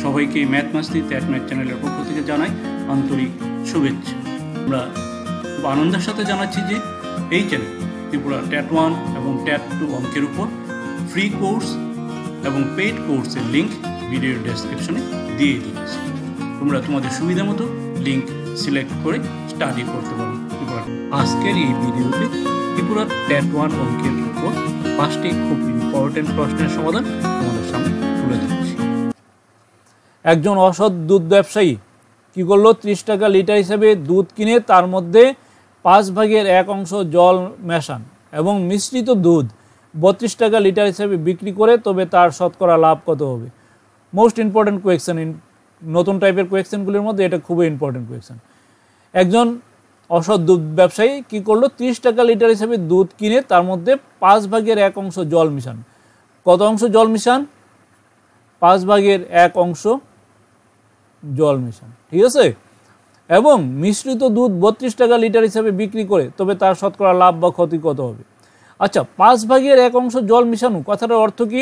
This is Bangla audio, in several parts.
সবাইকে ম্যাথ মাস্তি ম্যাথ চ্যানেলের পক্ষ থেকে জানাই আন্তরিক শুভেচ্ছা। আমরা খুব আনন্দের সাথে জানাচ্ছি যে এই চ্যানেল ত্রিপুরা ট্যাট 1 এবং ট্যাট 2 অঙ্কের উপর ফ্রি কোর্স এবং পেইড কোর্সের লিঙ্ক ভিডিওর ডেসক্রিপশনে দিয়ে দিয়েছি। তোমরা তোমাদের সুবিধা মতো লিঙ্ক সিলেক্ট করে স্টাডি করতে পারো। আজকের এই ভিডিওতে ত্রিপুরা ট্যাট 1 অঙ্কের উপর 5টি খুব ইম্পর্টেন্ট প্রশ্নের সমাধান তোমাদের সামনে তুলে ধরছি। একজন অসৎ দুধ ব্যবসায়ী কি করলো, 30 টাকা লিটার হিসেবে দুধ কিনে তার মধ্যে 5/1 অংশ জল মেশান এবং মিশ্রিত দুধ 32 টাকা লিটার হিসেবে বিক্রি করে, তবে তার শতকরা লাভ কত হবে? মোস্ট ইম্পর্টেন্ট কোয়েশ্চেন, নতুন টাইপের কোয়েশ্চেনগুলির মধ্যে এটা খুবই ইম্পর্টেন্ট কোয়েশ্চেন। একজন অসৎ দুধ ব্যবসায়ী কি করলো, 30 টাকা লিটার হিসেবে দুধ কিনে তার মধ্যে 5/1 অংশ জল মিশান। কত অংশ জল মিশান? 5/1 অংশ জল মিশান, ঠিক আছে। এবং মিশ্রিত দুধ 32 টাকা লিটার হিসেবে বিক্রি করে, তবে তার শতকরা লাভ বা ক্ষতি কত হবে? আচ্ছা, 5/1 অংশ জল মিশানো কথাটার অর্থ কি?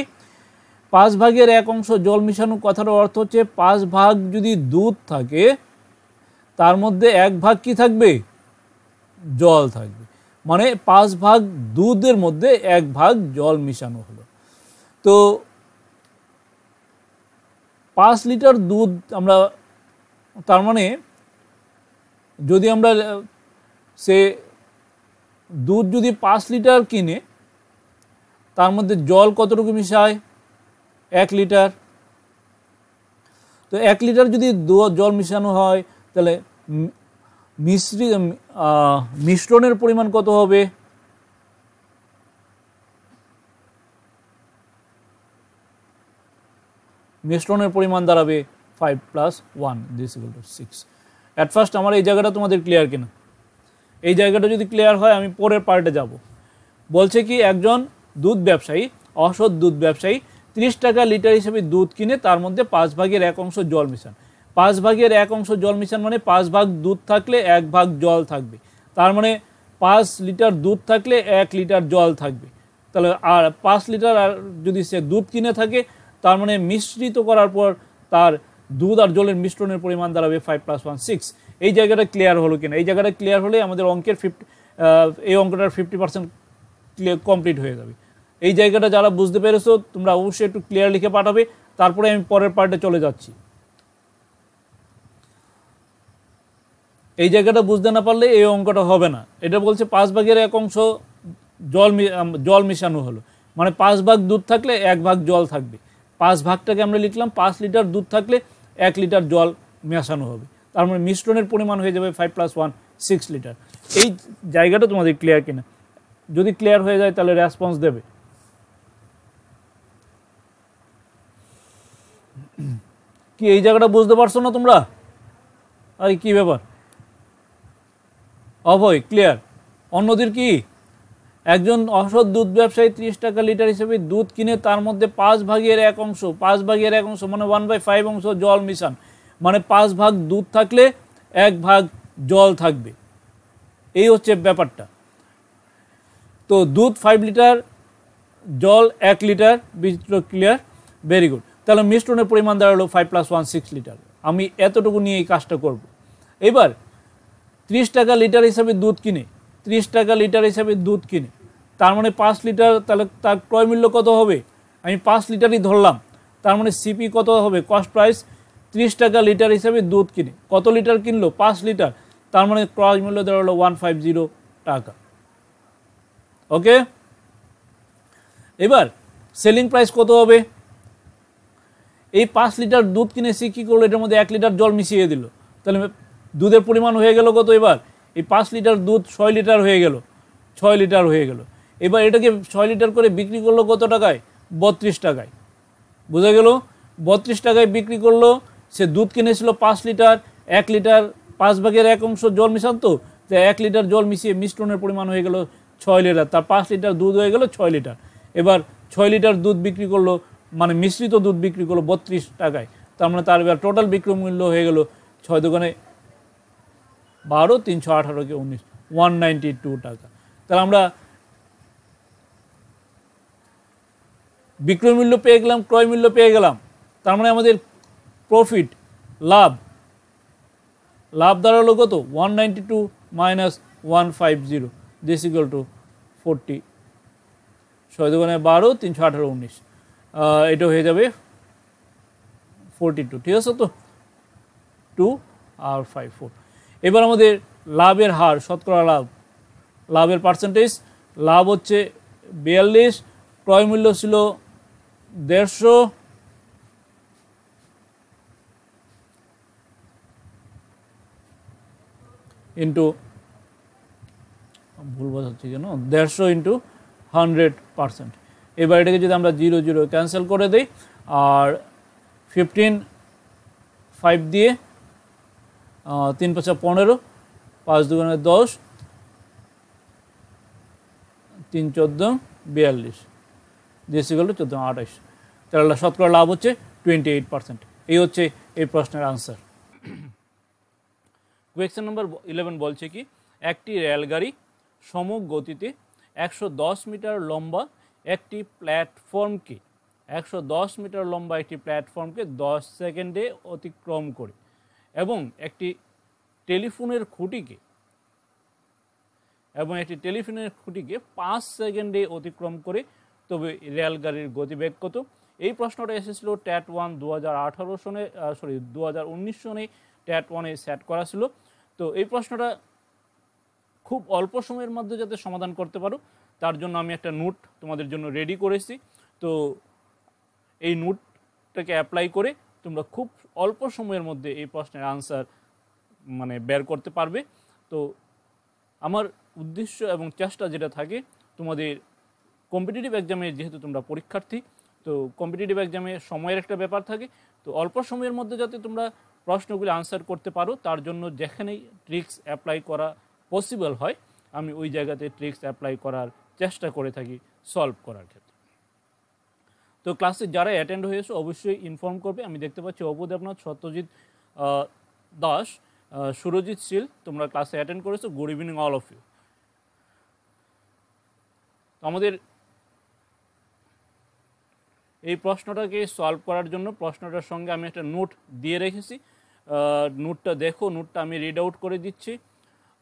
5/1 অংশ জল মিশানো কথাটার অর্থ হচ্ছে 5 ভাগ যদি দুধ থাকে তার মধ্যে 1 ভাগ কি থাকবে? জল থাকবে। মানে 5 ভাগ দুধের মধ্যে 1 ভাগ জল মিশানো হলো। তো 5 লিটার দুধ আমরা, তার মানে যদি আমরা সে দুধ যদি 5 লিটার কিনে তার মধ্যে জল কতটুকু মিশায়? 1 লিটার। তো 1 লিটার যদি জল মিশানো হয় তাহলে মিশ্রণের পরিমাণ কত হবে? মিশ্রণের পরিমাণ দাঁড়াবে 5 + 1 6। অ্যাট ফার্স্ট আমার এই জায়গাটা তোমাদের ক্লিয়ার কিনা? এই জায়গাটা যদি ক্লিয়ার হয় আমি পরের পার্টে যাব। বলছে কি, একজন দুধ ব্যবসায়ী, অসৎ দুধ ব্যবসায়ী 30 টাকা লিটার হিসেবে দুধ কিনে তার মধ্যে 5/1 অংশ জল মিশান। 5/1 অংশ জল মিশান মানে 5 ভাগ দুধ থাকলে 1 ভাগ জল থাকবে। তার মানে 5 লিটার দুধ থাকলে 1 লিটার জল থাকবে। তাহলে আর 5 লিটার আর যদি সে দুধ কিনে থাকে, তার মানে মিশ্রিত করার পর তার দুধ আর জলের মিশ্রণের পরিমাণ দাঁড়াবে 5 + 1 6। এই জায়গাটা ক্লিয়ার হলো কিনা? এই জায়গাটা ক্লিয়ার হলে আমাদের অঙ্কের এই অঙ্কটার 50% কমপ্লিট হয়ে যাবে। এই জায়গাটা যারা বুঝতে পেরেছো তোমরা অবশ্যই একটু ক্লিয়ার লিখে পাঠাবে, তারপরে আমি পরের পার্টে চলে যাচ্ছি। এই জায়গাটা বুঝতে না পারলে এই অঙ্কটা হবে না। এটা বলছে 5/1 অংশ জল মিশানো হলো, মানে 5 ভাগ দুধ থাকলে 1 ভাগ জল থাকবে। 5 ভাগটাকে আমরা লিখলাম 5 লিটার দুধ থাকলে 1 লিটার জল মেশানো হবে, তার মানে মিশ্রণের পরিমাণ হয়ে যাবে 5 + 1 6 লিটার। এই জায়গাটা তোমাদের ক্লিয়ার কিনা? যদি ক্লিয়ার হয়ে যায় তাহলে রেসপন্স দেবে। কি এই জায়গাটা বুঝতে পারছো না তোমরা? আর কি ব্যাপার? অভয় ক্লিয়ার? অন্যদের কি? একজন অসৎ দুধ ব্যবসায়ী 30 টাকা লিটার হিসেবে দুধ কিনে তার মধ্যে 5/1 অংশ, 5/1 অংশ মানে 1/5 অংশ জল মিশান। মানে 5 ভাগ দুধ থাকলে 1 ভাগ জল থাকবে। এই হচ্ছে ব্যাপারটা। তো দুধ 5 লিটার, জল 1 লিটার, বিচিত্র ক্লিয়ার, ভেরি গুড। তাহলে মিশ্রণের পরিমাণ দাঁড়ালো 5 + 1 6 লিটার। আমি এতটুকু নিয়ে এই কাজটা করব। এবার 30 টাকা লিটার হিসাবে দুধ কিনে, 30 টাকা লিটার হিসাবে দুধ কিনে তার মানে 5 লিটার, তাহলে তার ক্রয় মূল্য কত হবে? আমি 5 লিটারই ধরলাম, তার মানে সিপি কত হবে? Cost price. 30 টাকা লিটার হিসাবে দুধ কিনে কত লিটার কিনলো? 5 লিটার, তার মানে ক্রয় মূল্য দাঁড়ালো 150 টাকা। ওকে, এবার সেলিং প্রাইস কত হবে? এই 5 লিটার দুধ কিনে সে কী করলো? এটার মধ্যে 1 লিটার জল মিশিয়ে দিল, তাহলে দুধের পরিমাণ হয়ে গেল কত? এবার এই 5 লিটার দুধ 6 লিটার হয়ে গেল, 6 লিটার হয়ে গেল। এবার এটাকে 6 লিটার করে বিক্রি করলো কত টাকায়? 32 টাকায়। বোঝা গেল? 32 টাকায় বিক্রি করলো। সে দুধ কিনেছিল 5 লিটার, 1 লিটার 5/1 অংশ জল মিশান্ত, তো 1 লিটার জল মিশিয়ে মিশ্রণের পরিমাণ হয়ে গেল 6 লিটার। তার 5 লিটার দুধ হয়ে গেল 6 লিটার। এবার 6 লিটার দুধ বিক্রি করলো, মানে মিশ্রিত দুধ বিক্রি করলো 32 টাকায়, তার মানে তার এবার টোটাল বিক্রয় মূল্য হয়ে গেল 6 দোকানে 12, 318 কে 19, 192 টাকা। তাহলে আমরা বিক্রয় মূল্য পেয়ে গেলাম, ক্রয় মূল্য পেয়ে গেলাম। তার মানে আমাদের প্রফিট লাভ দাঁড়ালো কত 192 মাইনাস 150 দিস ইকুয়াল টু 40 6 দুগুণে 12 318 19 এটা হয়ে যাবে 42 ঠিক আছে তো 2 আর 5 4 এবার আমাদের লাভের হার শতকরা লাভের পার্সেন্টেজ লাভ হচ্ছে 42 ক্রয় মূল্য ছিল 150 ইন্টু ভুল বোঝাচ্ছি কেন 150 ইন্টু 100%। এবার এটাকে যদি আমরা 0 0 ক্যান্সেল করে দিই আর 15 5 দিয়ে 3 5 15 5 দুগুণে 10 3 14 42 দিস ইকুয়াল টু 14 28 তাহলে শতকরা লাভ হচ্ছে 28%। এই হচ্ছে এই প্রশ্নের আনসার। কোয়েশ্চেন নম্বর 11 বলছে কি একটি রেলগাড়ি সমুখ গতিতে 110 মিটার লম্বা একটি প্ল্যাটফর্মকে 110 মিটার লম্বা একটি প্ল্যাটফর্মকে 10 সেকেন্ডে অতিক্রম করে এবং একটি টেলিফোনের খুঁটিকে 5 সেকেন্ডে অতিক্রম করে, তবে রেলগাড়ির গতিবেগ কত? এই প্রশ্নটা এসেছিল ট্যাট 1 2018 সনে 2019 সনে ট্যাট 1-এ সেট করা ছিল। তো এই প্রশ্নটা খুব অল্প সময়ের মধ্যে যাতে সমাধান করতে পারো তার জন্য আমি একটা নোট তোমাদের জন্য রেডি করেছি। তো এই নোটটাকে অ্যাপ্লাই করে তোমরা খুব অল্প সময়ের মধ্যে এই প্রশ্নের আনসার বের করতে পারবে। তো আমার উদ্দেশ্য এবং চেষ্টা যেটা থাকে তোমাদের কম্পিটিটিভ এক্সামে, যেহেতু তোমরা পরীক্ষার্থী, তো কম্পিটিটিভ এক্সামে সময়ের একটা ব্যাপার থাকে, তো অল্প সময়ের মধ্যে যাতে তোমরা প্রশ্নগুলি আনসার করতে পারো তার জন্য যেখানেই ট্রিক্স অ্যাপ্লাই করা পসিবল হয় আমি ওই জায়গাতে ট্রিক্স অ্যাপ্লাই করার চেষ্টা করে থাকি সলভ করার ক্ষেত্রে। তো ক্লাসে যারা অ্যাটেন্ড হয়েছে অবশ্যই ইনফর্ম করবে। আমি দেখতে পাচ্ছি অপু দেবনাথ, সত্যজিৎ দাস, সুরজিৎ শীল, তোমরা ক্লাসে অ্যাটেন্ড করেছো। Good evening all of you. আমাদের এই প্রশ্নটাকে সলভ করার জন্য প্রশ্নটার সঙ্গে আমি একটা নোট দিয়ে রেখেছি, নোটটা দেখো, নোটটা আমি রিড আউট করে দিচ্ছি।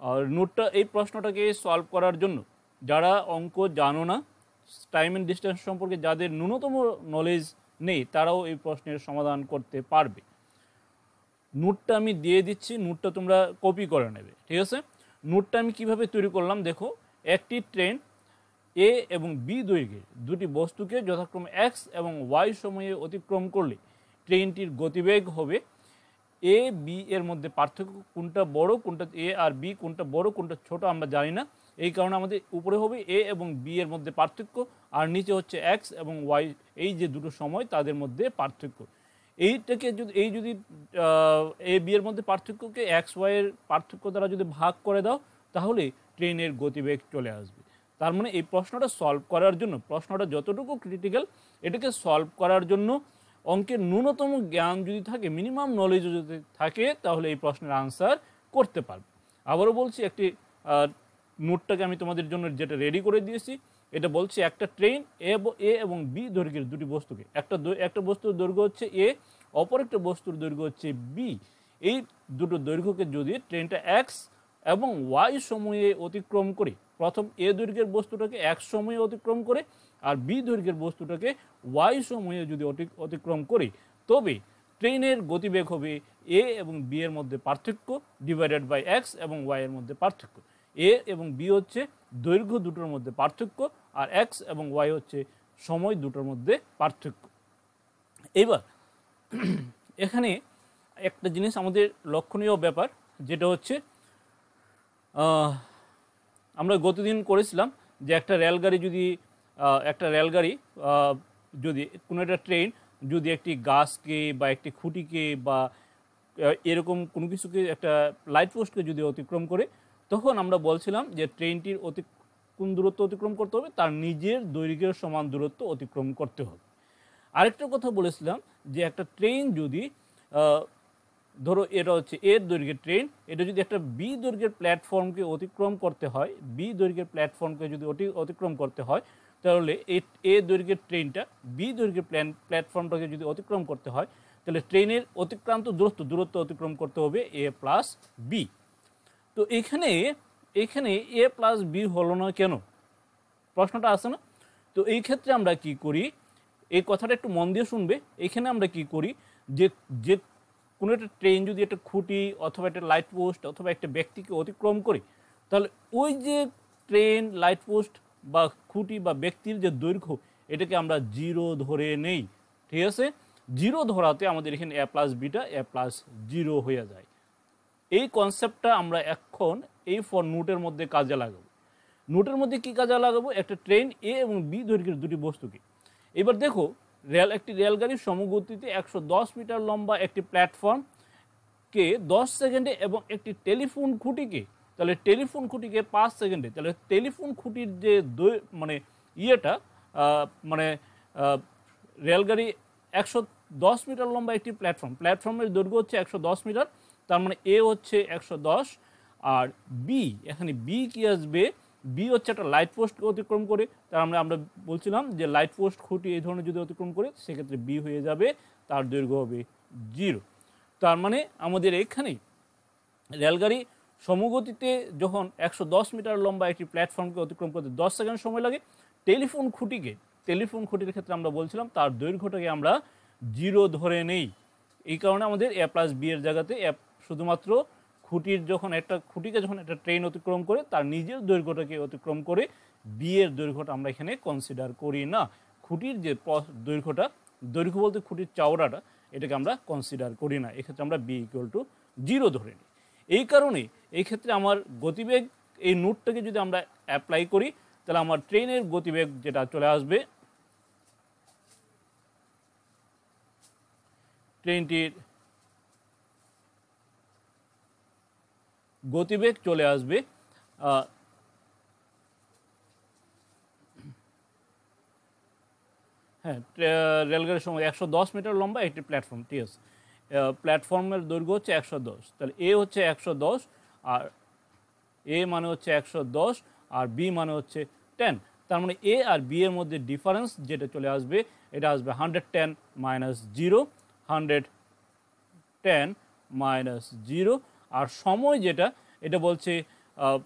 আর নোটটা এই প্রশ্নটাকে সলভ করার জন্য যারা অঙ্ক জানো না, টাইম অ্যান্ড ডিস্টেন্স সম্পর্কে যাদের ন্যূনতম নলেজ নেই তারাও এই প্রশ্নের সমাধান করতে পারবে। নোটটা আমি দিয়ে দিচ্ছি, নোটটা তোমরা কপি করে নেবে, ঠিক আছে? নোটটা আমি কিভাবে তৈরি করলাম দেখো। একটি ট্রেন এ এবং বি দৈর্ঘ্যের দুটি বস্তুকে যথাক্রমে এক্স এবং ওয়াই সময়ে অতিক্রম করলে ট্রেনটির গতিবেগ হবে এ বি এর মধ্যে পার্থক্য কোনটা বড়, কোনটা এ আর বি কোনটা বড় কোনটা ছোট আমরা জানি না, এই কারণে আমাদের উপরে হবে এ এবং বি এর মধ্যে পার্থক্য আর নিচে হচ্ছে এক্স এবং ওয়াই, এই যে দুটো সময় তাদের মধ্যে পার্থক্য। এইটাকে যদি এ বি এর মধ্যে পার্থক্যকে এক্স ওয়াই এর পার্থক্য দ্বারা যদি ভাগ করে দাও তাহলে ট্রেনের গতিবেগ চলে আসবে। তার মানে এই প্রশ্নটা সলভ করার জন্য, প্রশ্নটা যতটুকু ক্রিটিক্যাল, এটাকে সলভ করার জন্য অঙ্কের ন্যূনতম জ্ঞান যদি থাকে, মিনিমাম নলেজ যদি থাকে, তাহলে এই প্রশ্নের আনসার করতে পারবে। আবারও বলছি, একটি নোটটাকে আমি তোমাদের জন্য যেটা রেডি করে দিয়েছি, এটা বলছে একটা ট্রেন এ এবং বি দৈর্ঘ্যের দুটি বস্তুকে, একটা বস্তুর দৈর্ঘ্য হচ্ছে এ, অপর একটা বস্তুর দৈর্ঘ্য হচ্ছে বি, এই দুটো দৈর্ঘ্যকে যদি ট্রেনটা এক্স এবং ওয়াই সময়ে অতিক্রম করে, প্রথম এ দৈর্ঘ্যের বস্তুটাকে এক্স সময়ে অতিক্রম করে আর বি দৈর্ঘ্যের বস্তুটাকে ওয়াই সময়ে যদি অতিক্রম করে, তবে ট্রেনের গতিবেগ হবে এ এবং বি এর মধ্যে পার্থক্য ডিভাইডেড বাই এক্স এবং ওয়াই এর মধ্যে পার্থক্য। এ এবং বি হচ্ছে দৈর্ঘ্য দুটোর মধ্যে পার্থক্য আর এক্স এবং ওয়াই হচ্ছে সময় দুটোর মধ্যে পার্থক্য। এবার এখানে একটা জিনিস আমাদের লক্ষণীয় ব্যাপার, যেটা হচ্ছে আমরা গতদিন করেছিলাম যে একটা রেলগাড়ি যদি কোনো একটা ট্রেন যদি একটি গাছকে বা একটি খুঁটিকে বা এরকম কোনো কিছুকে, একটা লাইট পোস্টকে যদি অতিক্রম করে, তখন আমরা বলছিলাম যে ট্রেনটির কোন দূরত্ব অতিক্রম করতে হবে, তার নিজের দৈর্ঘ্যের সমান দূরত্ব অতিক্রম করতে হবে। আরেকটা কথা বলেছিলাম যে একটা ট্রেন যদি ধরো এটা হচ্ছে এর দৈর্ঘ্যের ট্রেন, এটা যদি একটা বি দৈর্ঘ্যের প্ল্যাটফর্মকে অতিক্রম করতে হয়, বি দৈর্ঘ্যের প্ল্যাটফর্মকে যদি অতিক্রম করতে হয়, তাহলে এ দৈর্ঘ্যের ট্রেনটা বি দৈর্ঘ্যের প্ল্যাটফর্মটাকে যদি অতিক্রম করতে হয়, তাহলে ট্রেনের অতিক্রান্ত দূরত্ব অতিক্রম করতে হবে এ প্লাস বি। তো এখানে এ প্লাস বি হলো না কেন, প্রশ্নটা আসে না? তো এই ক্ষেত্রে আমরা কি করি, এই কথাটা একটু মন দিয়ে শুনবে। এখানে আমরা কি করি, যে যে কোনো একটা ট্রেন যদি একটা খুঁটি অথবা একটা লাইট পোস্ট অথবা একটা ব্যক্তিকে অতিক্রম করি, তাহলে ওই যে ট্রেন, লাইট পোস্ট বা খুঁটি বা ব্যক্তির যে দৈর্ঘ্য, এটাকে আমরা 0 ধরে নেই। ঠিক আছে, 0 ধরাতে আমাদের এখানে এ প্লাস বিটা এ প্লাস 0 হয়ে যায়। এই কনসেপ্টটা আমরা এখন এই ফর নোটের মধ্যে কাজে লাগাবো। নোটের মধ্যে কি কাজে লাগাবো, একটা ট্রেন এ এবং বি দৈর্ঘ্যের দুটি বস্তুকে। এবার দেখো, একটি রেলগাড়ির সমগতিতে 110 মিটার লম্বা একটি প্ল্যাটফর্মকে 10 সেকেন্ডে এবং একটি টেলিফোন খুঁটিকে, তাহলে টেলিফোন খুঁটিকে 5 সেকেন্ডে, তাহলে টেলিফোন খুঁটির যে মানে ইয়েটা মানে রেলগাড়ি 110 মিটার লম্বা একটি প্ল্যাটফর্মের দৈর্ঘ্য হচ্ছে 110 মিটার, তার মানে এ হচ্ছে 110, আর বি, এখানে বি কি আসবে, বি হচ্ছে একটা লাইট পোস্টকে অতিক্রম করে, তার মানে আমরা বলছিলাম যে লাইট পোস্ট খুঁটি এই ধরনের যদি অতিক্রম করে সেক্ষেত্রে বি হয়ে যাবে, তার দৈর্ঘ্য হবে 0। তার মানে আমাদের এখানে রেলগাড়ি সমগতিতে যখন 110 মিটার লম্বা একটি প্ল্যাটফর্মকে অতিক্রম করতে 10 সেকেন্ড সময় লাগে, টেলিফোন খুঁটির ক্ষেত্রে আমরা বলছিলাম তার দৈর্ঘ্যটাকে আমরা 0 ধরে নেই। এই কারণে আমাদের এ প্লাস বি এর জায়গাতে শুধুমাত্র একটা খুঁটিকে যখন একটা ট্রেন অতিক্রম করে তার নিজের দৈর্ঘ্যটাকে অতিক্রম করে, বি এর দৈর্ঘ্যটা আমরা এখানে কনসিডার করি না। খুঁটির যে দৈর্ঘ্য বলতে খুঁটির চওড়াটা, এটাকে আমরা কনসিডার করি না। এক্ষেত্রে আমরা বি ইকুয়াল টু 0 ধরে নিই। এই কারণে এই ক্ষেত্রে আমার গতিবেগ, এই নোটটাকে যদি আমরা অ্যাপ্লাই করি, তাহলে আমার ট্রেনের গতিবেগ যেটা চলে আসবে, ট্রেনটির গতিবেগ চলে আসবে হ্যাঁ, রেলগাড়ির সময় 110 মিটার লম্বা একটি প্ল্যাটফর্ম, ঠিক আছে, প্ল্যাটফর্মের দৈর্ঘ্য হচ্ছে 110, তাহলে এ হচ্ছে 110, আর এ মানে হচ্ছে 110 আর বি মানে হচ্ছে 10। তার মানে এ আর বি এর মধ্যে ডিফারেন্স যেটা চলে আসবে, এটা আসবে 110 মাইনাস 0, 110 মাইনাস 0। আর সময় যেটা, এটা বলছে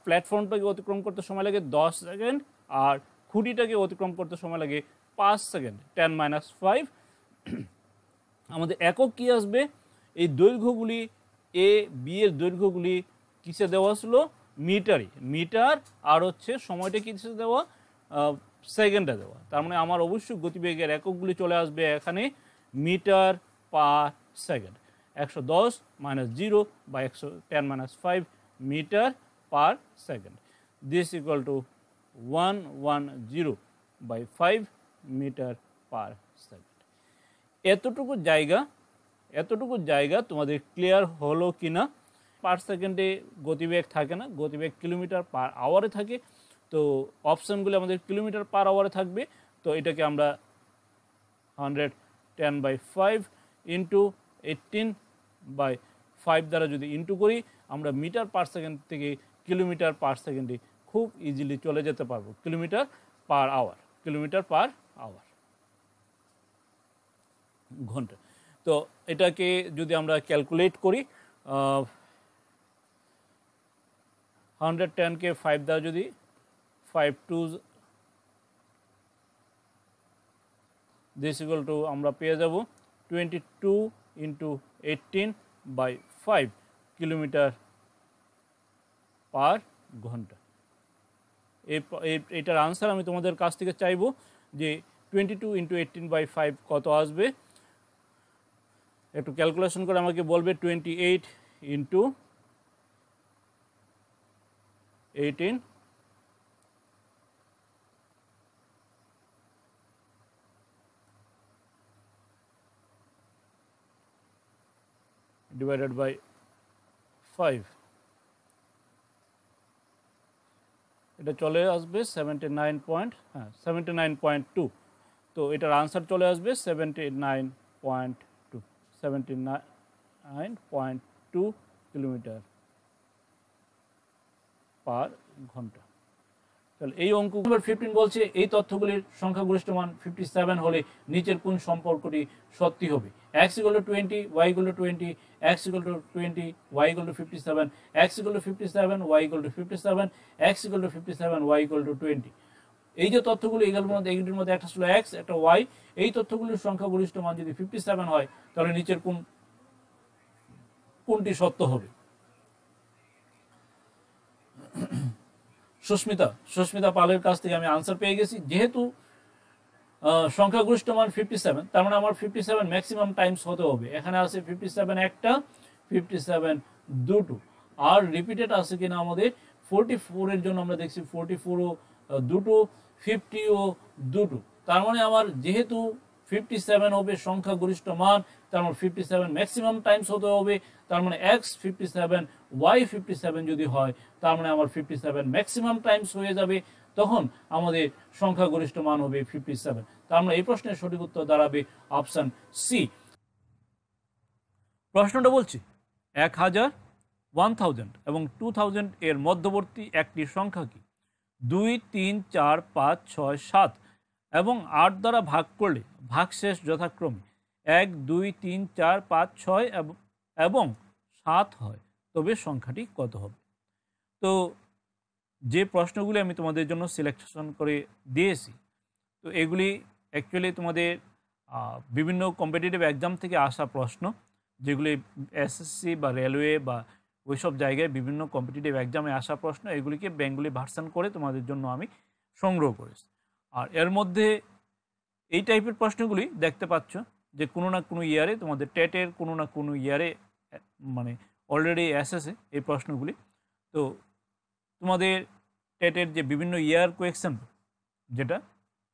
প্ল্যাটফর্মটাকে অতিক্রম করতে সময় লাগে 10 সেকেন্ড, আর খুঁটিটাকে অতিক্রম করতে সময় লাগে 5 সেকেন্ড, 10 মাইনাস 5। আমাদের একক কি আসবে, এই দৈর্ঘ্যগুলি এ বি এর দৈর্ঘ্যগুলি কিসে দেওয়া ছিল, মিটার, আর হচ্ছে সময়টা কিসে দেওয়া, সেকেন্ডে দেওয়া। তার মানে আমার অবশ্যই গতিবেগের এককগুলি চলে আসবে এখানে মিটার পার সেকেন্ড। 110 মাইনাস 0 বা 110 minus 5 metre per second, this equal to 110 by 5 metre per second. এতটুকু জায়গা তোমাদের ক্লিয়ার হলো কি না? পার সেকেন্ডে গতিবেগ থাকে না, গতিবেগ কিলোমিটার পার আওয়ারে থাকে। তো অপশানগুলো আমাদের কিলোমিটার পার আওয়ারে থাকবে। তো এটাকে আমরা 110 বাই 5 ইন্টু 18 বাই 5 দ্বারা যদি ইন্টু করি, আমরা মিটার পার সেকেন্ড থেকে কিলোমিটার পার সেকেন্ডে খুব ইজিলি চলে যেতে পারবো, কিলোমিটার পার আওয়ার ঘন্টা। তো এটাকে যদি আমরা ক্যালকুলেট করি, 110কে 5 দ্বারা যদি 5 টু দিস ইকুয়াল টু আমরা পেয়ে যাব 22 ইন্টু 18 বাই 5 কিলোমিটার পার ঘন্টা। এটার আনসার আমি তোমাদের কাছ থেকে চাইব যে 22 ইন্টু 18 বাই 5 কত আসবে, একটু ক্যালকুলেশন করে আমাকে বলবে। 28 ইন্টু 18 ডিভাইডেড বাই 5, এটা চলে আসবে 79.2। তো এটার আনসার চলে আসবে 79.2 কিলোমিটার পার ঘন্টা। তাহলে এই অঙ্ক নাম্বার 15 বলছে এই তথ্যগুলির সংখ্যাগরিষ্ঠ মান 57 হলে নিচের কোন সম্পর্কটি সত্যি হবে? x = 20, y = 20, x = 20, y = 57, x = 57, y = 57, x = 57, y = 20। এই যে তথ্যগুলো এগুলোর মধ্যে একটা ছিল x, একটা y। এই তথ্যগুলির সংখ্যাগরিষ্ঠ মান যদি 57 হয় তাহলে নিচের কোনটি সত্য হবে? সুস্মিতা পালের কাছ থেকে আমি আনসার পেয়ে গেছি। যেহেতু সংখ্যাগরিষ্ঠ মান 57, তার মানে আমার 57 ম্যাক্সিমাম টাইমস হতে হবে। এখানে আছে 57 একটা, 57 দুটো, আর রিপিটেড আছে কিনা আমাদের 44 এর জন্য আমরা দেখছি 44 ও দুটো, 50 ও দুটো। তার মানে আমার যেহেতু 57 হবে সংখ্যাগরিষ্ঠ মান, তার মানে 57 ম্যাক্সিমাম টাইমস হতে হবে। তার মানে x 57, y 57 যদি হয়, তার মানে আমার 57 ম্যাক্সিমাম টাইমস হয়ে যাবে। তখন আমাদের সংখ্যাগরিষ্ঠ মান হবে 57। তার মানে এই প্রশ্নের সঠিক উত্তর দাঁড়াবে অপশন সি। প্রশ্নটা বলছি 1000, 1000 এবং 2000 এর মধ্যবর্তী একটি সংখ্যা কি? 2, 3, 4, 5, 6, 7 এবং 8 দ্বারা ভাগ করলে ভাগশেষ যথাক্রমে 1, 2, 3, 4, 5, 6 এবং 7 হয়, তবে সংখ্যাটি কত হবে? তো যে প্রশ্নগুলি আমি তোমাদের জন্য সিলেকশন করে দিয়েছি, তো এগুলি অ্যাকচুয়ালি তোমাদের বিভিন্ন কম্পিটিটিভ এক্সাম থেকে আসা প্রশ্ন, যেগুলি এসএসসি বা রেলওয়ে বা ওইসব জায়গায় বিভিন্ন কম্পিটিটিভ এক্সামে আসা প্রশ্ন। এগুলিকে বেঙ্গলি ভার্সন করে তোমাদের জন্য আমি সংগ্রহ করেছি। আর এর মধ্যে এই টাইপের প্রশ্নগুলি দেখতে পাচ্ছ যে কোনো না কোনো ইয়ারে তোমাদের টেটের কোনো না কোনো ইয়ারে মানে অলরেডি এসেছে এই প্রশ্নগুলি। তো তোমাদের টেটের যে বিভিন্ন ইয়ার কোয়েকশন, যেটা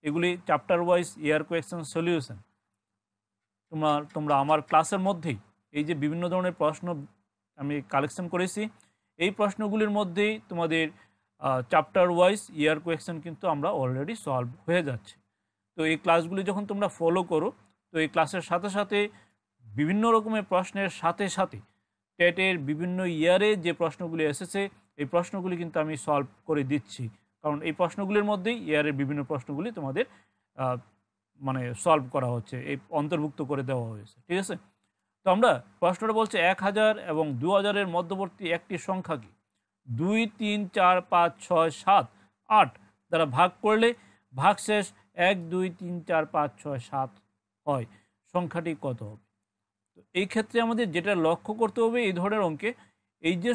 এগুলি চ্যাপ্টার ওয়াইজ ইয়ার কোয়েকশন সলিউশন, তোমরা আমার ক্লাসের মধ্যেই এই যে বিভিন্ন ধরনের প্রশ্ন আমি কালেকশন করেছি, এই প্রশ্নগুলির মধ্যেই তোমাদের চ্যাপ্টার ওয়াইজ ইয়ার কোয়েকশন কিন্তু আমরা অলরেডি সলভ হয়ে যাচ্ছে। তো এই ক্লাসগুলি যখন তোমরা ফলো করো, তো এই ক্লাসের সাথে সাথে বিভিন্ন রকমের প্রশ্নের সাথে সাথে টেটের বিভিন্ন ইয়ারে যে প্রশ্নগুলি এসেছে এই প্রশ্নগুলি কিন্তু আমি সলভ করে দিচ্ছি, কারণ এই প্রশ্নগুলির মধ্যেই ইয়ারের বিভিন্ন প্রশ্নগুলি তোমাদের মানে সলভ করা হচ্ছে, এই অন্তর্ভুক্ত করে দেওয়া হয়েছে। ঠিক আছে, তো আমরা প্রশ্নটা বলছে 1000 এবং 2000 এর মধ্যবর্তী একটি সংখ্যা কি? 2, 3, 4, 5, 6, 7, 8 দ্বারা ভাগ করলে ভাগশেষ 1, 2, 3, 4, 5, 6, 7 হয়, সংখ্যাটি কত হবে? তো এই ক্ষেত্রে আমাদের যেটা লক্ষ্য করতে হবে এই ধরনের অঙ্কে, এই যে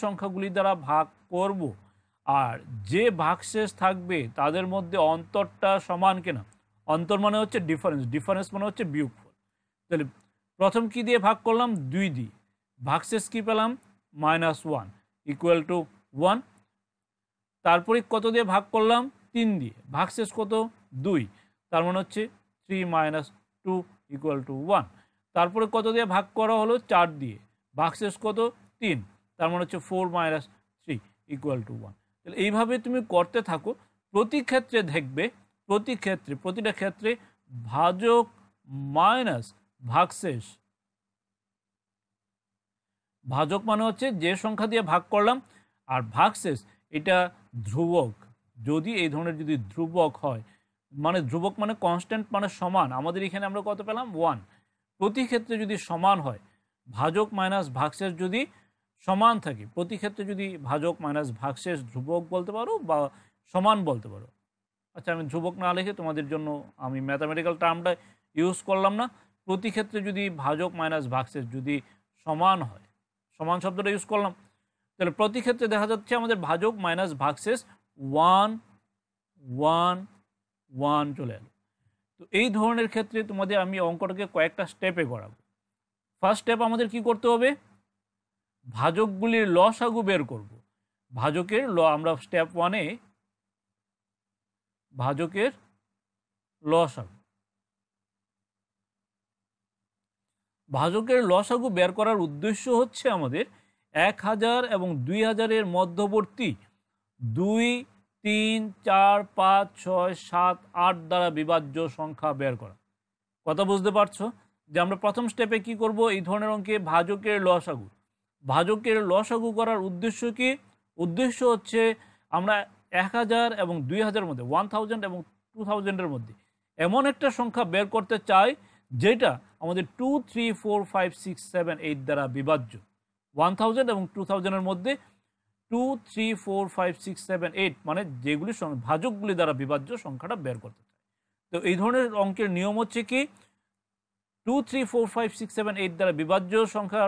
সংখ্যাগুলি দ্বারা ভাগ করব আর যে ভাগশেষ থাকবে তাদের মধ্যে অন্তরটা সমান কিনা। অন্তর মানে হচ্ছে ডিফারেন্স মানে হচ্ছে বিয়োগফল। তাহলে প্রথম কি দিয়ে ভাগ করলাম? 2 দিয়ে। ভাগশেষ কি পেলাম? -1 ইকুয়াল টু 1। তারপরে কত দিয়ে ভাগ করলাম? 3 দিয়ে। ভাগশেষ কত? 2, তার মানে হচ্ছে 3 - 2 ইকুয়াল টু 1। তারপরে কত দিয়ে ভাগ করা হলো? 4 দিয়ে। ভাগশেষ কত? 3, তার মানে হচ্ছে 4 - 3 ইকুয়াল টু 1। তাহলে এইভাবে তুমি করতে থাকো। প্রতি ক্ষেত্রে দেখবে, প্রতিটা ক্ষেত্রে ভাজক মাইনাস ভাগশেষ। ভাজক মানে হচ্ছে যে সংখ্যা দিয়ে ভাগ করলাম, আর ভাগশেষ এটা ধ্রুবক। যদি এই ধরনের যদি ধ্রুবক হয়, মানে ধ্রুবক মানে কনস্ট্যান্ট মানে সমান, আমাদের এখানে আমরা কত পেলাম? 1। প্রতি ক্ষেত্রে যদি সমান হয়, ভাজক মাইনাস ভাগশেষ যদি সমান থাকে, প্রতি ক্ষেত্রে যদি ভাজক মাইনাস ভাগশেষ ধ্রুবক বলতে পারো বা সমান বলতে পারো। আচ্ছা, আমি ধ্রুবক না লিখে তোমাদের জন্য আমি ম্যাথামেটিক্যাল টার্মটা ইউজ করলাম না। প্রতি ক্ষেত্রে যদি ভাজক মাইনাস ভাগশেষ যদি সমান হয়, সমান শব্দটা ইউজ করলাম, তাহলে প্রতি ক্ষেত্রে দেখা যাচ্ছে আমাদের ভাজক মাইনাস ভাগশেষ 1 1 1 চলে এলো। তো এই ধরনের ক্ষেত্রে তোমাদের আমি অঙ্কটাকে কয়েকটা স্টেপে করাবো। ফার্স্ট স্টেপ আমাদের কি করতে হবে? ভাজকগুলির লসাগু বের করব। ভাজকের আমরা স্টেপ 1-এ ভাজকের লসাগু। ভাজকের লসাগু বের করার উদ্দেশ্য হচ্ছে আমাদের 1000 এবং 2000 এর মধ্যবর্তী 2, 3, 4, 5, 6, 7, 8 দ্বারা বিভাজ্য সংখ্যা বের করা। কথা বুঝতে পারছো যে আমরা প্রথম স্টেপে কি করব? এই ধরনের অঙ্কে ভাজকের লসাগু করার উদ্দেশ্য কি? উদ্দেশ্য হচ্ছে আমরা 1000 এবং 2000 মধ্যে 1000 এবং 2000 মধ্যে এমন একটা সংখ্যা বের করতে চাই যেটা আমাদের 2 3 4 5 6 7 8 দ্বারা বিভাজ্য। 1000 এবং 2000 মধ্যে 2 3 4 5 6 7 8 মানে যেগুলি ভাজকগুলি দ্বারা বিভাজ্য সংখ্যাটা বের করতে চাই। তো এই ধরনের অঙ্কের নিয়ম হচ্ছে কি 2 3 4 5 6 7 8 দ্বারা বিভাজ্য সংখ্যা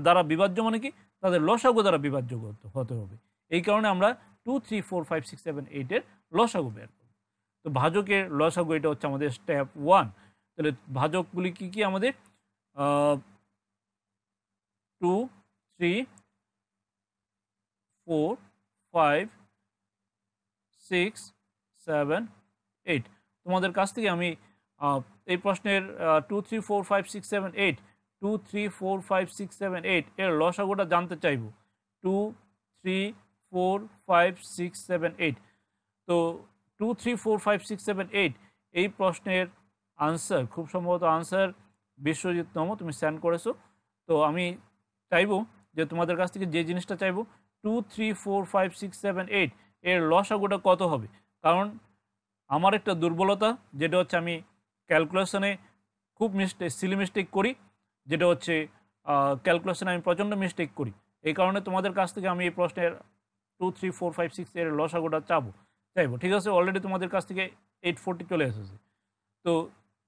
দ্বারা বিভাজ্য মানে কি তাদের লসাগু দ্বারা বিভাজ্য হতে হবে। এই কারণে আমরা 2 3 4 5 6 7 8 এর লসাগু বের করব। তো ভাজকের লসাগু এটা হচ্ছে আমাদের স্টেপ 1। তাহলে ভাজকগুলি কি কি আমাদের 2 3 4 5 6 7 8। তোমাদের কাছ থেকে আমি এই প্রশ্নের 2 3 4 5 6 7 8 2 3 4 5 6 7 8 এর লসাগুটা জানতে চাইব। 2 3 4 5 6 7 8। তো 2 3 4 5 6 7 8 এই প্রশ্নের আনসার খুব সম্ভবত আনসার বিশ্বজিৎ নম তুমি সেন্ড করেছো। তো আমি চাইবো যে তোমাদের কাছ থেকে যে জিনিসটা চাইবো 2 3 4 5 6 7 8 এর লসাগুটা কত হবে। কারণ আমার একটা দুর্বলতা যেটা হচ্ছে আমি ক্যালকুলেশনে খুব সিলি মিস্টেক করি, যেটা হচ্ছে ক্যালকুলেশনে আমি প্রচণ্ড মিস্টেক করি। এই কারণে তোমাদের কাছ থেকে আমি এই প্রশ্নের 2 3 4 5 6 এর লসাগুটা চাইবো। ঠিক আছে, অলরেডি তোমাদের কাছ থেকে 840 চলে এসেছে। তো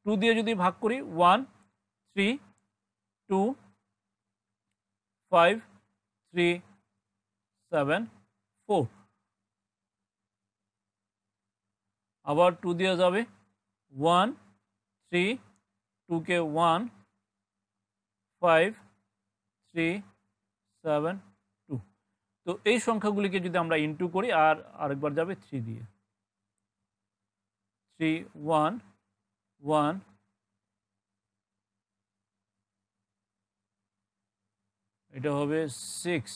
2 দিয়ে যদি ভাগ করি 1 3 2 5 3 7 4, আবার 2 দিয়ে যাবে 1 3 2 কে 1 5 3 7 2। তো এই সংখ্যাগুলিকে যদি আমরা ইনটু করি আর আরেকবার যাবে 3 দিয়ে 3 1 1 এটা হবে 6।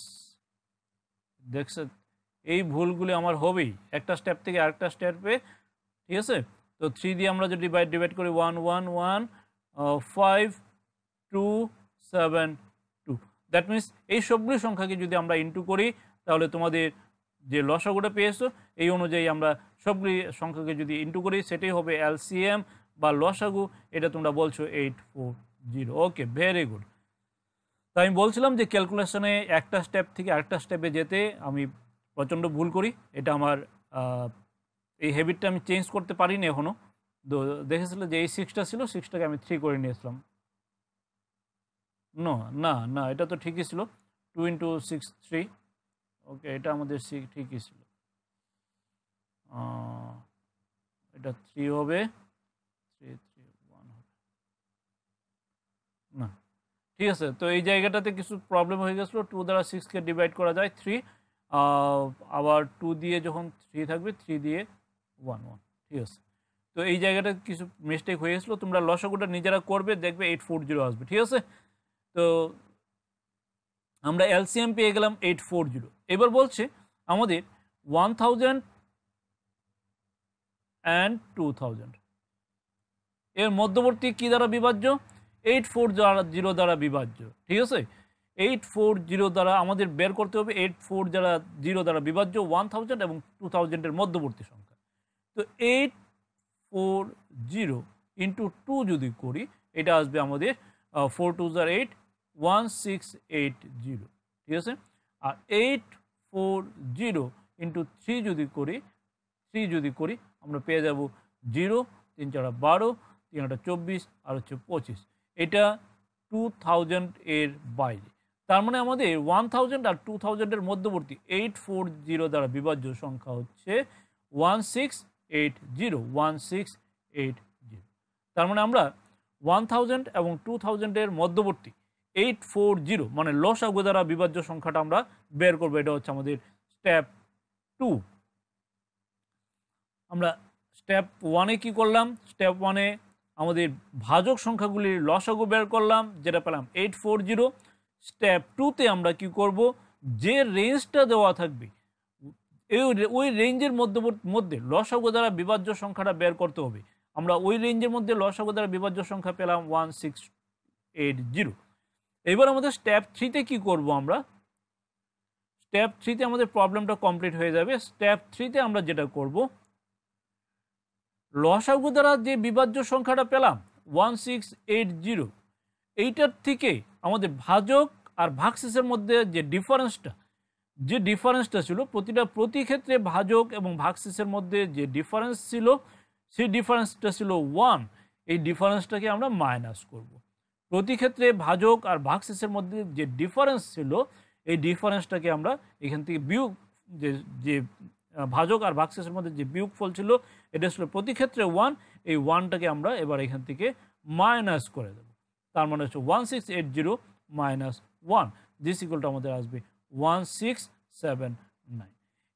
দেখছো এই ভুলগুলি আমার হবেই একটা স্টেপ থেকে আরেকটা স্টেপে। ঠিক আছে, তো 3 দিয়ে আমরা যদি ডিভাইড করি 1 1 1 5 2 7 2। দ্যাট মিনস এই সবগুলি সংখ্যাকে যদি আমরা ইনটু করি তাহলে তোমাদের যে লসাগুটা পেয়েছো এই অনুযায়ী আমরা সবগুলি সংখ্যাকে যদি ইনটু করি সেটাই হবে এলসিএম বা লসাগু। এটা তোমরা বলছো 840। ওকে, ভেরি গুড। তো আমি বলছিলাম যে ক্যালকুলেশনে একটা স্টেপ থেকে আরেকটা স্টেপে যেতে আমি প্রচণ্ড ভুল করি। এটা আমার এই হ্যাবিটটা আমি চেঞ্জ করতে পারিনি এখনও। তো দেখেছিল যে এই 6টা ছিল, 6টাকে আমি 3 করে নিয়েছিলাম। না না এটা তো ঠিকই ছিল, 2 × 6 3। ওকে, এটা আমাদের ঠিকই ছিল। এটা 3 হবে, 3 3 1 হবে না। ঠিক আছে, তো এই জায়গাটাতে কিছু প্রবলেম হয়ে গেছিলো। 2 দ্বারা 6কে ডিভাইড করা যায় 3, আবার 2 দিয়ে যখন 3 থাকবে 3 দিয়ে 1 1। ঠিক আছে, তো এই জায়গাটা কিছু মিস্টেক হয়ে গেছিলো। তোমরা লসাগুটা নিজেরা করবে, দেখবে 840 আসবে। ঠিক আছে, তো আমরা এলসিএম পেয়ে গেলাম 840। এবার বলছে আমাদের 1000 and 2000 এর মধ্যবর্তী কি দ্বারা বিভাজ্য? 840 দ্বারা বিভাজ্য। ঠিক আছে, 840 দ্বারা আমাদের বের করতে হবে 840 দ্বারা বিভাজ্য 1000 এবং 2000 এর মধ্যবর্তী সংখ্যা। তো 840 × 2 যদি করি এটা আসবে আমাদের 4 2 8 1680। ঠিক আছে, আর 840 × 3 যদি করি আমরা পেয়ে যাব 0 3 4 12 3 8 24 আর হচ্ছে 25। এটা 2000 এর বাইরে। তার মানে আমাদের 1000 আর 2000 এর মধ্যবর্তী 840 দ্বারা বিভাজ্য সংখ্যা হচ্ছে 1680। তার মানে আমরা 1000 এবং 2000 এর মধ্যবর্তী 840 মানে লসাগু দ্বারা বিভাজ্য সংখ্যাটা আমরা বের করবো। এটা হচ্ছে আমাদের স্টেপ 2। আমরা স্টেপ 1-এ কী করলাম? স্টেপ 1-এ আমাদের ভাজক সংখ্যাগুলির লসাগু বের করলাম, যেটা পেলাম 840। স্টেপ 2-তে আমরা কি করব? যে রেঞ্জটা দেওয়া থাকবে ওই রেঞ্জের মধ্যে লসাগু দ্বারা বিভাজ্য সংখ্যাটা বের করতে হবে। আমরা ওই রেঞ্জের মধ্যে লসাগু দ্বারা বিভাজ্য সংখ্যা পেলাম 1680। এবার আমাদের স্টেপ 3-তে কি করব? আমরা স্টেপ 3-তে আমাদের প্রবলেমটা কমপ্লিট হয়ে যাবে। স্টেপ 3-তে আমরা যেটা করব, লসাগু দ্বারা যে বিভাজ্য সংখ্যাটা পেলাম 1680, এইটার থেকে আমাদের ভাজক আর ভাগশেষের মধ্যে যে ডিফারেন্সটা ছিল, প্রতি ক্ষেত্রে ভাজক এবং ভাগশেষের মধ্যে যে ডিফারেন্স ছিল, সেই ডিফারেন্সটা ছিল 1। এই ডিফারেন্সটাকে আমরা মাইনাস করব। প্রতি ক্ষেত্রে ভাজক আর ভাগশেষের মধ্যে যে ডিফারেন্স ছিল, এই ডিফারেন্সটাকে আমরা এখান থেকে বিয়োগ, যে ভাজক আর ভাগশেষের মধ্যে যে বিয়োগফল ছিল, এটা ছিল প্রতি ক্ষেত্রে 1। এই 1টাকে আমরা এবার এখান থেকে মাইনাস করে দেব। তার মানে হচ্ছে 1680 মাইনাস 1, দিস ইকুয়াল টু আমাদের আসবে 1679।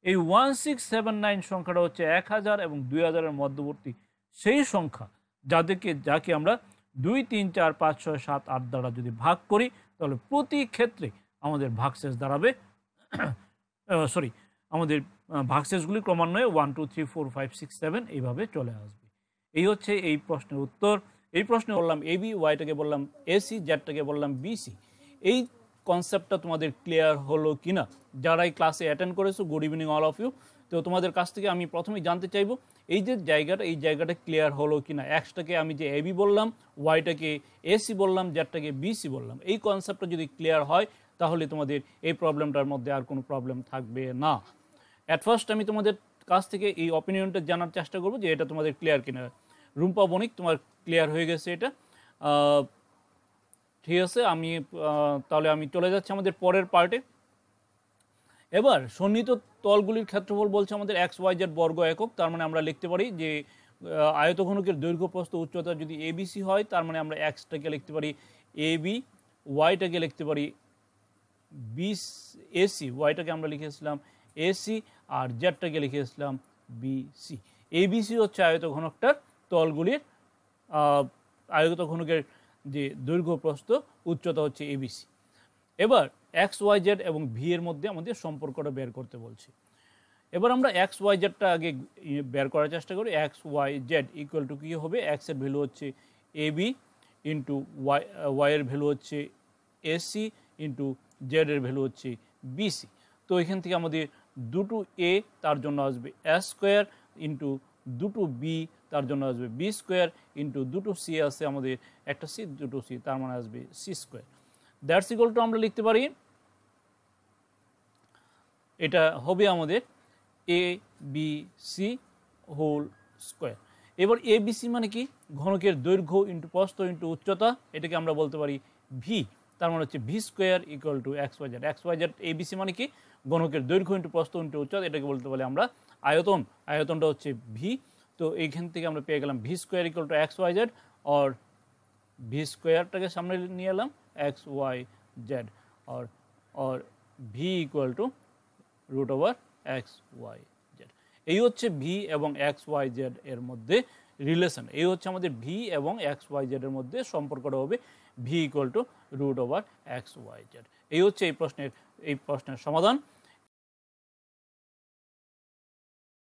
এই 1679 সংখ্যাটা হচ্ছে 1000 এবং 2000-এর মধ্যবর্তী সেই সংখ্যা যাকে আমরা 2, 3, 4, 5, 6, 7, 8 দ্বারা যদি ভাগ করি, তাহলে প্রতি ক্ষেত্রে আমাদের ভাগশেষ দাঁড়াবে আমাদের ভাগশেষগুলি ক্রমান্বয়ে 1, 2, 3, 4, 5, 6, 7 এইভাবে চলে আসবে। এই হচ্ছে এই প্রশ্নের উত্তর। এই প্রশ্নে বললাম এবি, ওয়াইটাকে বললাম এসি, জেডটাকে বললাম বিসি। এই কনসেপ্টটা তোমাদের ক্লিয়ার হলো কিনা? যারা এই ক্লাসে অ্যাটেন্ড করেছো, good evening all of you. তো তোমাদের কাছ থেকে আমি প্রথমেই জানতে চাইবো এই জায়গাটা ক্লিয়ার হলো কিনা। এক্সটাকে আমি যে এবি বললাম, ওয়াইটাকে এসি বললাম, জেডটাকে বিসি বললাম, এই কনসেপ্টটা যদি ক্লিয়ার হয় তাহলে তোমাদের এই প্রবলেমটার মধ্যে আর কোনো প্রবলেম থাকবে না। অ্যাট ফার্স্ট আমি তোমাদের কাছ থেকে এই অপিনিয়নটা জানার চেষ্টা করবো যে এটা তোমাদের ক্লিয়ার কিনা। রুম্পা বণিক, তোমার ক্লিয়ার হয়ে গেছে এটা, ঠিক আছে। তাহলে আমি চলে যাচ্ছি আমাদের পরের পার্টে। এবার সন্নিহিত তলগুলির ক্ষেত্রফল বলছে আমাদের XYZ বর্গ একক। তার মানে আমরা লিখতে পারি যে আয়তঘনকের দৈর্ঘ্য প্রস্থ উচ্চতা যদি ABC হয়, তার মানে আমরা এক্সটাকে লিখতে পারি AB, ওয়াইটাকে লিখতে পারি AC, ওয়াইটাকে আমরা লিখেছিলাম AC, আর জেডটাকে লিখেছিলাম BC। ABC হচ্ছে আয়তঘনকটার তলগুলির আয়তঘনকের যে দৈর্ঘ্য প্রস্থ উচ্চতা হচ্ছে ABC। এবার XYZ এবং ভি এর মধ্যে আমাদের সম্পর্কটা বের করতে বলছি। এবার আমরা XYZটা আগে বের করার চেষ্টা করি। XYZ ইকুয়াল টু কী হবে? এক্স এর ভ্যালু হচ্ছে AB ইন্টু ওয়াই এর ভ্যালু হচ্ছে AC ইন্টু জেড এর ভ্যালু হচ্ছে BC। তো এখান থেকে আমাদের দুটো এ, তার জন্য আসবে S স্কোয়ার, ইন্টু দুটো বি, তার জন্য আসবে B স্কোয়ার, ইন্টু দুটো সি আছে আমাদের, একটা সি, দুটো সি, তার মানে আসবে C square. That's equal to আমরা লিখতে পারি, এটা হবে আমাদের ABC হোল স্কোয়ার। এবার ABC মানে কি? ঘনকের দৈর্ঘ্য ইন্টু প্রস্থ ইন্টু উচ্চতা, এটাকে আমরা বলতে পারি ভি। তার মানে হচ্ছে V square equal to XYZ। XYZ ABC মানে কি? ঘনকের দৈর্ঘ্য ইন্টু প্রস্থ ইন্টু উচ্চতা, এটাকে বলতে পারি আমরা আয়তন। আয়তনটা হচ্ছে ভি। তো এইখান থেকে আমরা পেয়ে গেলাম V square equal to XYZ, আর ভি স্কোয়ারটাকে সামনে নিয়ে এলাম XYZ, और V equal to root over XYZ। এই হচ্ছে ভি এবং XYZ এর মধ্যে রিলেশন। এই হচ্ছে আমাদের ভি এবং XYZ এর মধ্যে সম্পর্কটা হবে V equal to root over XYZ। এই হচ্ছে এই প্রশ্নের সমাধান।